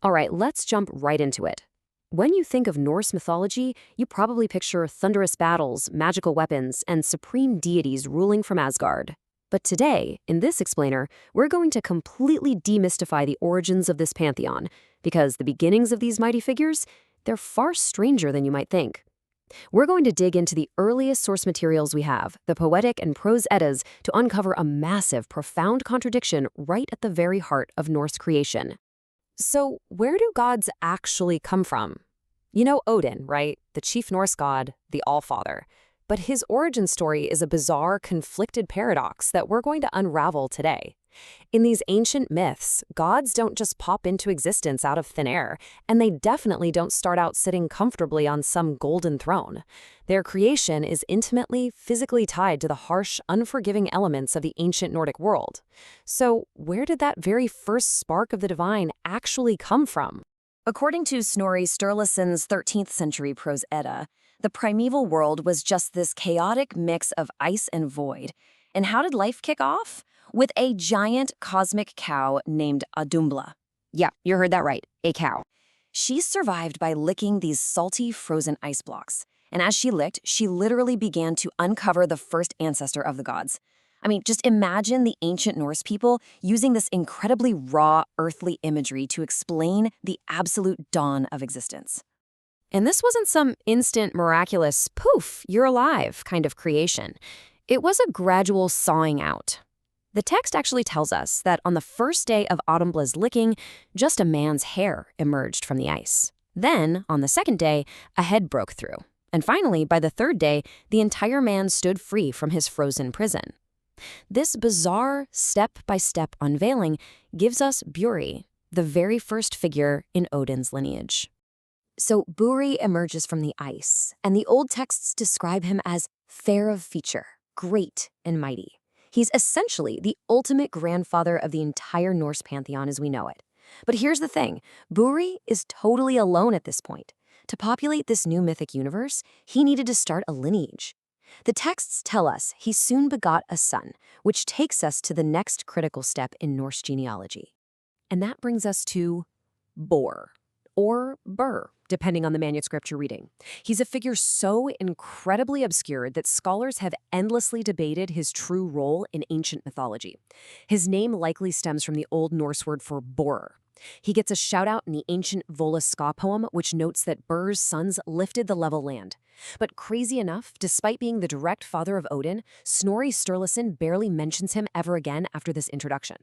All right, let's jump right into it. When you think of Norse mythology, you probably picture thunderous battles, magical weapons, and supreme deities ruling from Asgard. But today, in this explainer, we're going to completely demystify the origins of this pantheon, because the beginnings of these mighty figures, they're far stranger than you might think. We're going to dig into the earliest source materials we have, the Poetic and Prose Eddas, to uncover a massive, profound contradiction right at the very heart of Norse creation. So, where do gods actually come from? You know Odin, right? The chief Norse god, the Allfather. But his origin story is a bizarre, conflicted paradox that we're going to unravel today. In these ancient myths, gods don't just pop into existence out of thin air, and they definitely don't start out sitting comfortably on some golden throne. Their creation is intimately, physically tied to the harsh, unforgiving elements of the ancient Nordic world. So, where did that very first spark of the divine actually come from? According to Snorri Sturluson's 13th century Prose Edda, the primeval world was just this chaotic mix of ice and void. And how did life kick off? With a giant cosmic cow named Auðumbla. Yeah, you heard that right, a cow. She survived by licking these salty, frozen ice blocks. And as she licked, she literally began to uncover the first ancestor of the gods. I mean, just imagine the ancient Norse people using this incredibly raw, earthly imagery to explain the absolute dawn of existence. And this wasn't some instant, miraculous, poof, you're alive kind of creation. It was a gradual sawing out. The text actually tells us that on the first day of Auðumbla's licking, just a man's hair emerged from the ice. Then, on the second day, a head broke through. And finally, by the third day, the entire man stood free from his frozen prison. This bizarre, step-by-step unveiling gives us Buri, the very first figure in Odin's lineage. So Buri emerges from the ice, and the old texts describe him as fair of feature, great and mighty. He's essentially the ultimate grandfather of the entire Norse pantheon as we know it. But here's the thing, Buri is totally alone at this point. To populate this new mythic universe, he needed to start a lineage. The texts tell us he soon begot a son, which takes us to the next critical step in Norse genealogy. And that brings us to Borr, or Burr, depending on the manuscript you're reading. He's a figure so incredibly obscured that scholars have endlessly debated his true role in ancient mythology. His name likely stems from the Old Norse word for borer. He gets a shout-out in the ancient Vola Ska poem, which notes that Burr's sons lifted the level land. But crazy enough, despite being the direct father of Odin, Snorri Sturluson barely mentions him ever again after this introduction.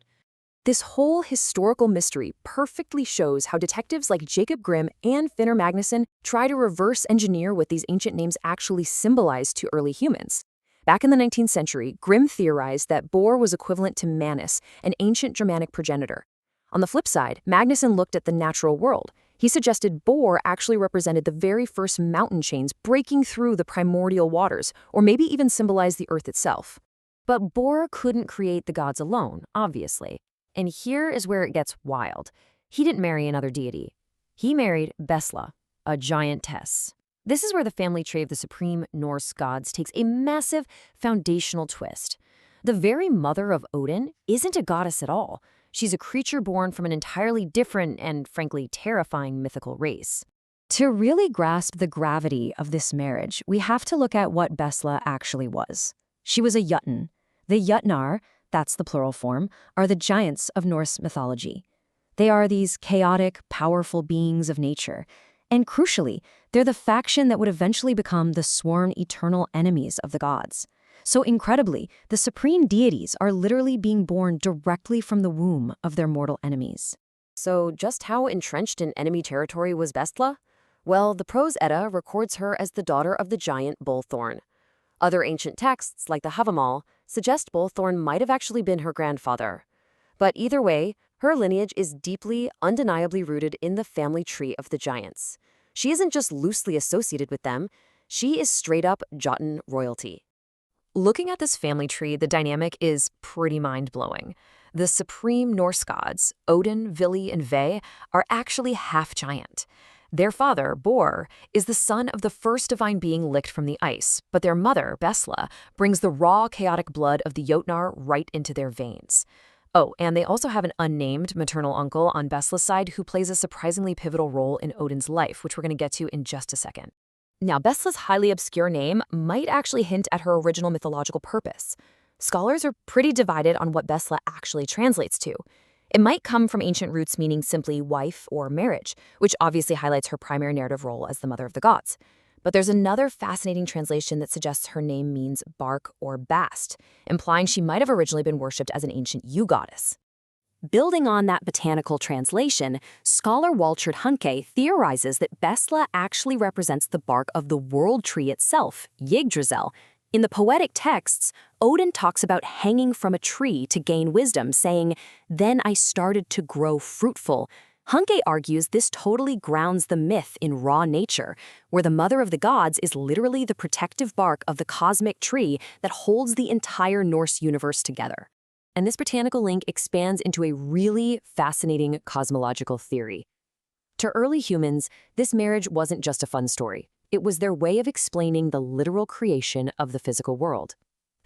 This whole historical mystery perfectly shows how detectives like Jacob Grimm and Finnur Magnusson try to reverse engineer what these ancient names actually symbolized to early humans. Back in the 19th century, Grimm theorized that Borr was equivalent to Manus, an ancient Germanic progenitor. On the flip side, Magnusson looked at the natural world. He suggested Borr actually represented the very first mountain chains breaking through the primordial waters, or maybe even symbolized the earth itself. But Borr couldn't create the gods alone, obviously. And here is where it gets wild. He didn't marry another deity. He married Bestla, a giantess. This is where the family tree of the supreme Norse gods takes a massive foundational twist. The very mother of Odin isn't a goddess at all. She's a creature born from an entirely different and, frankly, terrifying mythical race. To really grasp the gravity of this marriage, we have to look at what Bestla actually was. She was a jötn. The jötnar, that's the plural form, are the giants of Norse mythology. They are these chaotic, powerful beings of nature. And crucially, they're the faction that would eventually become the sworn eternal enemies of the gods. So incredibly, the supreme deities are literally being born directly from the womb of their mortal enemies. So just how entrenched in enemy territory was Bestla? Well, the Prose Edda records her as the daughter of the giant Bölþorn. Other ancient texts, like the Havamal, suggest Bölþorn might have actually been her grandfather. But either way, her lineage is deeply, undeniably rooted in the family tree of the giants. She isn't just loosely associated with them, she is straight-up Jötun royalty. Looking at this family tree, the dynamic is pretty mind-blowing. The supreme Norse gods, Odin, Vili and Vé, are actually half-giant. Their father, Borr, is the son of the first divine being licked from the ice, but their mother, Bestla, brings the raw, chaotic blood of the jötnar right into their veins. Oh, and they also have an unnamed maternal uncle on Bestla's side who plays a surprisingly pivotal role in Odin's life, which we're going to get to in just a second. Now, Bestla's highly obscure name might actually hint at her original mythological purpose. Scholars are pretty divided on what Bestla actually translates to. It might come from ancient roots meaning simply wife or marriage, which obviously highlights her primary narrative role as the mother of the gods. But there's another fascinating translation that suggests her name means bark or bast, implying she might have originally been worshipped as an ancient yew goddess. Building on that botanical translation, scholar Walchert Hunke theorizes that Bestla actually represents the bark of the world tree itself, Yggdrasil. In the poetic texts, Odin talks about hanging from a tree to gain wisdom, saying, "Then I started to grow fruitful." Hunke argues this totally grounds the myth in raw nature, where the mother of the gods is literally the protective bark of the cosmic tree that holds the entire Norse universe together. And this botanical link expands into a really fascinating cosmological theory. To early humans, this marriage wasn't just a fun story. It was their way of explaining the literal creation of the physical world.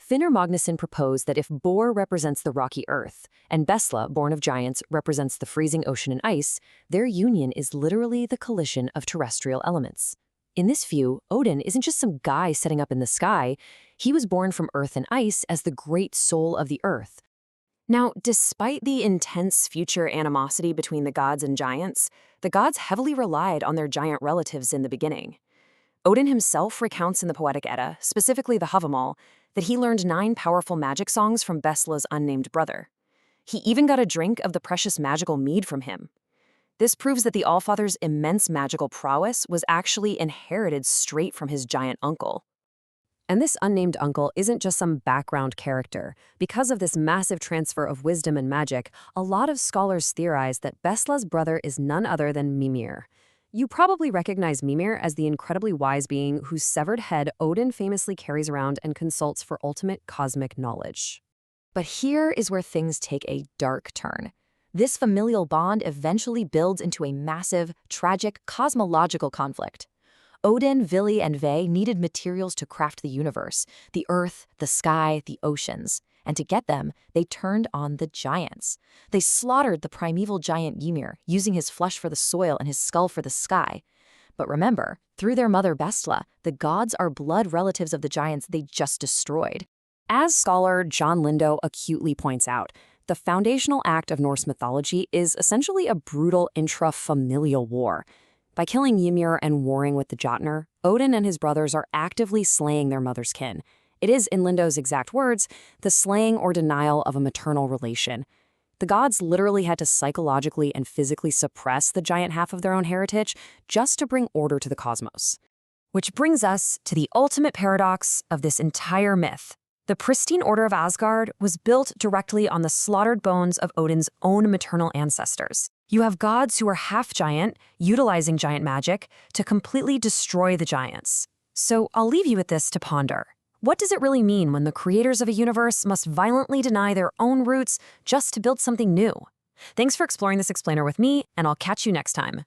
Finnur Magnusson proposed that if Borr represents the rocky earth, and Bestla, born of giants, represents the freezing ocean and ice, their union is literally the collision of terrestrial elements. In this view, Odin isn't just some guy setting up in the sky. He was born from earth and ice as the great soul of the earth. Now, despite the intense future animosity between the gods and giants, the gods heavily relied on their giant relatives in the beginning. Odin himself recounts in the Poetic Edda, specifically the Havamal, that he learned 9 powerful magic songs from Bestla's unnamed brother. He even got a drink of the precious magical mead from him. This proves that the Allfather's immense magical prowess was actually inherited straight from his giant uncle. And this unnamed uncle isn't just some background character. Because of this massive transfer of wisdom and magic, a lot of scholars theorize that Bestla's brother is none other than Mimir. You probably recognize Mimir as the incredibly wise being whose severed head Odin famously carries around and consults for ultimate cosmic knowledge. But here is where things take a dark turn. This familial bond eventually builds into a massive, tragic, cosmological conflict. Odin, Vili and Vé needed materials to craft the universe, the earth, the sky, the oceans. And to get them, they turned on the giants. They slaughtered the primeval giant Ymir, using his flesh for the soil and his skull for the sky. But remember, through their mother Bestla, the gods are blood relatives of the giants they just destroyed. As scholar John Lindo acutely points out, the foundational act of Norse mythology is essentially a brutal intra-familial war. By killing Ymir and warring with the jötnar, Odin and his brothers are actively slaying their mother's kin. It is, in Lindo's exact words, the slaying or denial of a maternal relation. The gods literally had to psychologically and physically suppress the giant half of their own heritage just to bring order to the cosmos. Which brings us to the ultimate paradox of this entire myth. The pristine order of Asgard was built directly on the slaughtered bones of Odin's own maternal ancestors. You have gods who are half-giant, utilizing giant magic to completely destroy the giants. So I'll leave you with this to ponder. What does it really mean when the creators of a universe must violently deny their own roots just to build something new? Thanks for exploring this explainer with me, and I'll catch you next time.